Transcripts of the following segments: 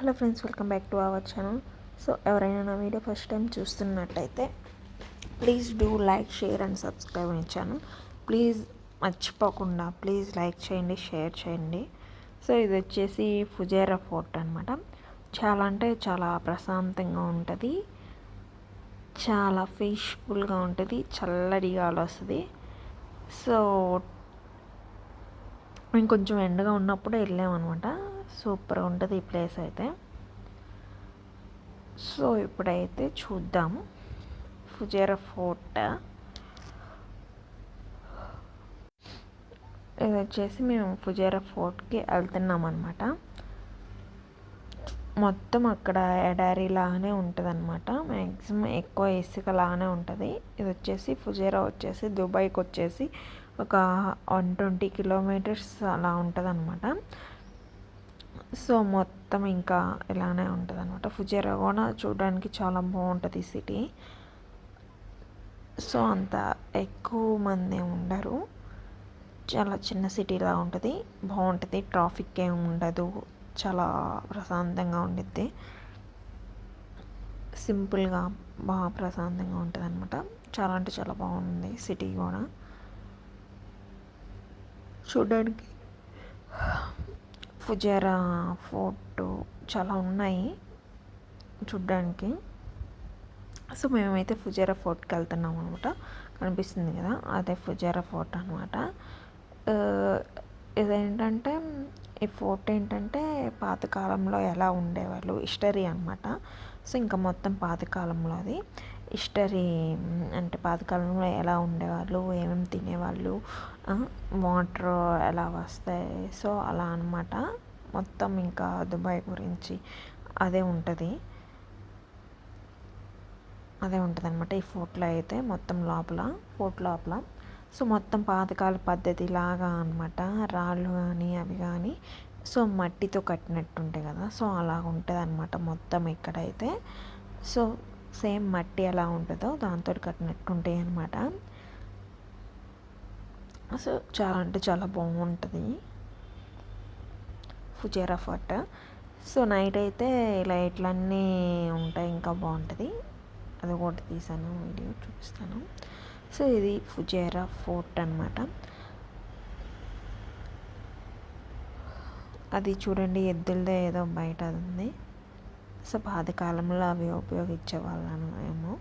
Hello friends, welcome back to our channel. So ఎవరైనా నా video first time చూస్తున్నట్టయితే please do like, share and subscribe my channel. Please మర్చిపోకుండా please like చేయండి, share చేయండి. So ఇది వచ్చేసి ఫుజేరా ఫోర్ట్ అనమాట. చాలా అంటే చాలా ప్రశాంతంగా ఉంటుంది, చాలా పీస్ఫుల్గా ఉంటుంది, చల్లటి గాలి వస్తుంది. సో మేము కొంచెం ఎండగా ఉన్నప్పుడు వెళ్ళామన్నమాట. సూపర్గా ఉంటుంది ఈ ప్లేస్ అయితే. సో ఇప్పుడైతే చూద్దాము ఫుజేరా ఫోర్ట్. ఇది వచ్చేసి మేము ఫుజేరా ఫోర్ట్కి వెళ్తున్నాం అనమాట. మొత్తం అక్కడ ఎడారి లాగానే ఉంటుంది అనమాట. మ్యాక్సిమం ఎక్కువ ఇసుక లాగానే ఉంటుంది. ఇది వచ్చేసి ఫుజేరా వచ్చేసి దుబాయ్కి వచ్చేసి ఒక 120 కిలోమీటర్స్ అలా ఉంటుంది అనమాట. సో మొత్తం ఇంకా ఇలానే ఉంటుంది అనమాట. ఫుజేరా కూడా చూడడానికి చాలా బాగుంటుంది సిటీ. సో అంత ఎక్కువ మంది ఉండరు, చాలా చిన్న సిటీలా ఉంటుంది, బాగుంటుంది. ట్రాఫిక్ ఏమి ఉండదు, చాలా ప్రశాంతంగా ఉండిద్ది. సింపుల్గా బాగా ప్రశాంతంగా ఉంటుంది అనమాట. చాలా అంటే చాలా బాగుంది సిటీ కూడా చూడడానికి. ఫుజేరా ఫోర్ట్ చాలా ఉన్నాయి చూడ్డానికి. సో మేమైతే ఫుజేరా ఫోర్ట్కి వెళ్తున్నాం అనమాట. కనిపిస్తుంది కదా, అదే ఫుజేరా ఫోర్ట్ అనమాట. ఇదేంటంటే ఈ ఫోర్ట్ ఏంటంటే పాతకాలంలో ఎలా ఉండేవాళ్ళు, హిస్టరీ అనమాట. సో ఇంకా మొత్తం పాతకాలంలో అది హిస్టరీ. అంటే పాతకాలంలో ఎలా ఉండేవాళ్ళు, ఏమేమి తినేవాళ్ళు, వాటర్ ఎలా వస్తాయి, సో అలా అనమాట. మొత్తం ఇంకా దుబాయ్ గురించి అదే ఉంటుంది అనమాట ఈ ఫోర్ట్లో అయితే. మొత్తం ఫోర్ట్ లోపల సో మొత్తం పాతకాల పద్ధతి లాగా అనమాట. రాళ్ళు కానీ అవి కానీ సో మట్టితో కట్టినట్టు ఉంటాయి కదా, సో అలా ఉంటుంది అనమాట మొత్తం ఇక్కడైతే. సో సేమ్ మట్టి ఎలా ఉంటుందో దాంతో కట్టినట్టు ఉంటాయి అనమాట. సో చాలా అంటే చాలా బాగుంటుంది ఫుజేరా ఫోర్ట్. సో నైట్ అయితే లైట్లన్నీ ఉంటాయి, ఇంకా బాగుంటుంది. అది ఒకటి తీసాను, వీడియో చూపిస్తాను. సో ఇది ఫుజేరా ఫోర్ట్ అనమాట. అది చూడండి, ఎద్దులదే ఏదో బయట ఉంది. సో పాతకాలంలో అవి ఉపయోగించే వాళ్ళను ఏమో,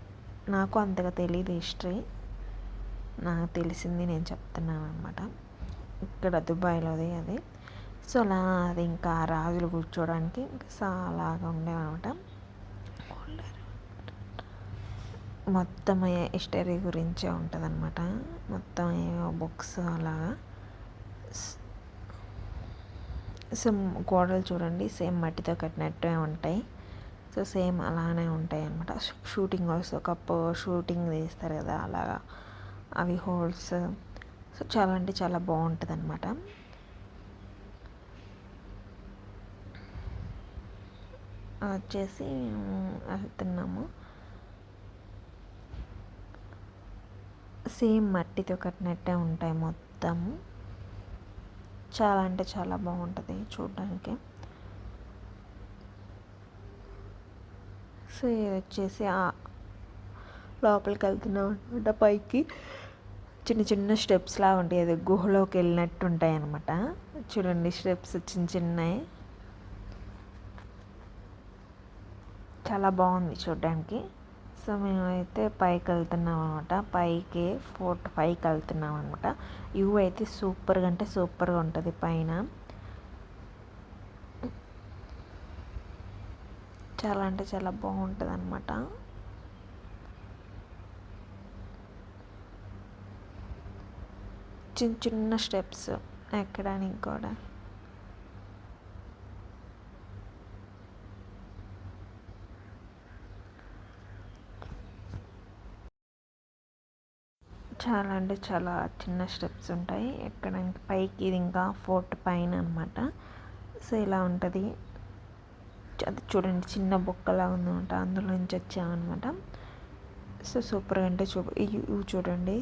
నాకు అంతగా తెలియదు హిస్టరీ. నాకు తెలిసింది నేను చెప్తున్నాను అనమాట. ఇక్కడ దుబాయ్లోది అది. సో అలా అది ఇంకా రాజులు కూర్చోడానికి అలాగా ఉండేవన్నమాట. మొత్తం హిస్టరీ గురించే ఉంటుంది అనమాట. మొత్తం ఏవో బుక్స్ అలాగా. సో గోడలు చూడండి, సేమ్ మట్టితో కట్టినట్టే ఉంటాయి. సో సేమ్ అలానే ఉంటాయి అనమాట. షూటింగ్ హోల్స్, షూటింగ్ తీస్తారు కదా అలాగా, అవి హోల్స్. సో చాలా అంటే చాలా బాగుంటుంది అనమాట. వచ్చేసి వెళ్తున్నాము. సేమ్ మట్టితో కట్టినట్టే ఉంటాయి మొత్తం. చాలా అంటే చాలా బాగుంటుంది చూడడానికి. సో ఇది వచ్చేసి లోపలికి వెళ్తున్నాం అనమాట. పైకి చిన్న చిన్న స్టెప్స్ లాగా ఉంటాయి, అది గుహలోకి వెళ్ళినట్టు ఉంటాయి అనమాట. చూడండి స్టెప్స్ చిన్న చిన్నవి, చాలా బాగుంది చూడడానికి. సో మేమైతే పైకి వెళ్తున్నాం అనమాట. ఫోర్ట్ పైకి వెళ్తున్నాం అనమాట. వ్యూ అయితే సూపర్గా అంటే సూపర్గా ఉంటుంది పైన. చాలా అంటే చాలా బాగుంటుంది అనమాట. చిన్న చిన్న స్టెప్స్ ఎక్కడానికి కూడా. చాలా అంటే చాలా చిన్న స్టెప్స్ ఉంటాయి ఎక్కడానికి పైకి. ఇది ఇంకా ఫోర్ట్ పైన అనమాట. సో ఇలా ఉంటుంది. అది చూడండి, చిన్న బొక్కలా ఉందన్నమాట, అందులో నుంచి వచ్చామన్నమాట. సో సూపర్గా అంటే ఇవి చూడండి,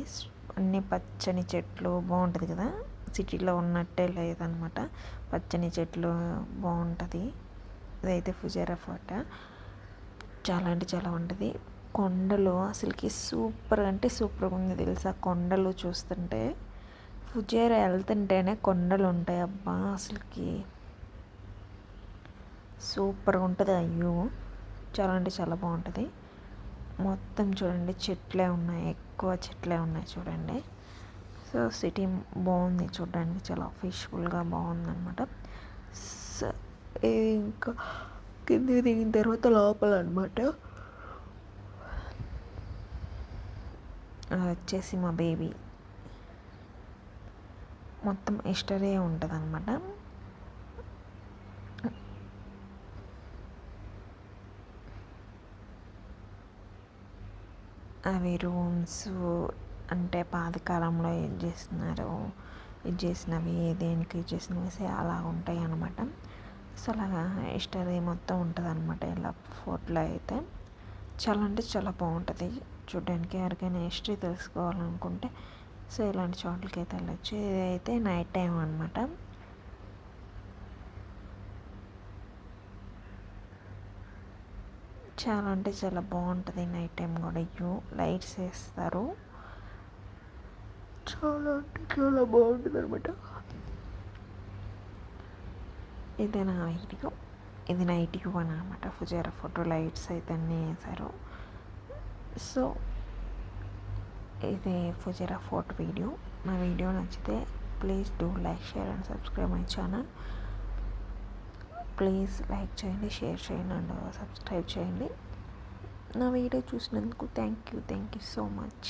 అన్ని పచ్చని చెట్లు, బాగుంటుంది కదా. సిటీలో ఉన్నట్టే లేదనమాట, పచ్చని చెట్లు బాగుంటుంది. ఇదైతే ఫుజేరా ఫోర్ట్. చాలా అంటే చాలా ఉంటుంది. కొండలు అసలుకి సూపర్ అంటే సూపర్గా ఉంది తెలుసా. కొండలు చూస్తుంటే ఫుజేరా వెళ్తుంటేనే కొండలు ఉంటాయి. అబ్బా అసలుకి సూపర్గా ఉంటుంది ఆ వ్యూ. చాలా అంటే చాలా బాగుంటుంది. మొత్తం చూడండి చెట్లే ఉన్నాయి, ఎక్కువ చెట్లే ఉన్నాయి చూడండి. సో సిటీ బాగుంది చూడడానికి, చాలా పీస్ఫుల్గా బాగుందన్నమాట. సో ఇంకా కిందికి దిగిన తర్వాత లోపల అనమాట వచ్చేసి మా బేబీ మొత్తం హిస్టరీ ఉంటుంది అనమాట. అవి రూమ్స్ అంటే పాతకాలంలో ఏం చేస్తున్నారు, ఇది చేసినవి దేనికి యూజ్ చేసినవి అలా ఉంటాయి అన్నమాట. సో అలాగా హిస్టరీ మొత్తం ఉంటుంది అనమాట ఇలా ఫోర్ట్లో అయితే. చాలా అంటే చాలా బాగుంటుంది చూడడానికి. ఎవరికైనా హిస్టరీ తెలుసుకోవాలనుకుంటే సో ఇలాంటి చోట్లకి అయితే వెళ్ళచ్చు. ఇది అయితే నైట్ టైం అనమాట. చాలా అంటే చాలా బాగుంటుంది నైట్ టైం కూడా. లైట్స్ వేస్తారు, చాలా అంటే చాలా బాగుంటుంది అనమాట. ఇది నా వీడియో, ఇది నైట్ వ్యూ అనమాట. ఫుజేరా ఫోటో లైట్స్ అయితే అన్నీ వేశారు. సో ఇది ఫుజేరా ఫోర్ట్ వీడియో. నా వీడియో నచ్చితే please do like, share and subscribe my channel. Please like చేయండి, షేర్ చేయండి అండ్ సబ్స్క్రైబ్ చేయండి. నా వీడియో చూసినందుకు థ్యాంక్ యూ సో మచ్.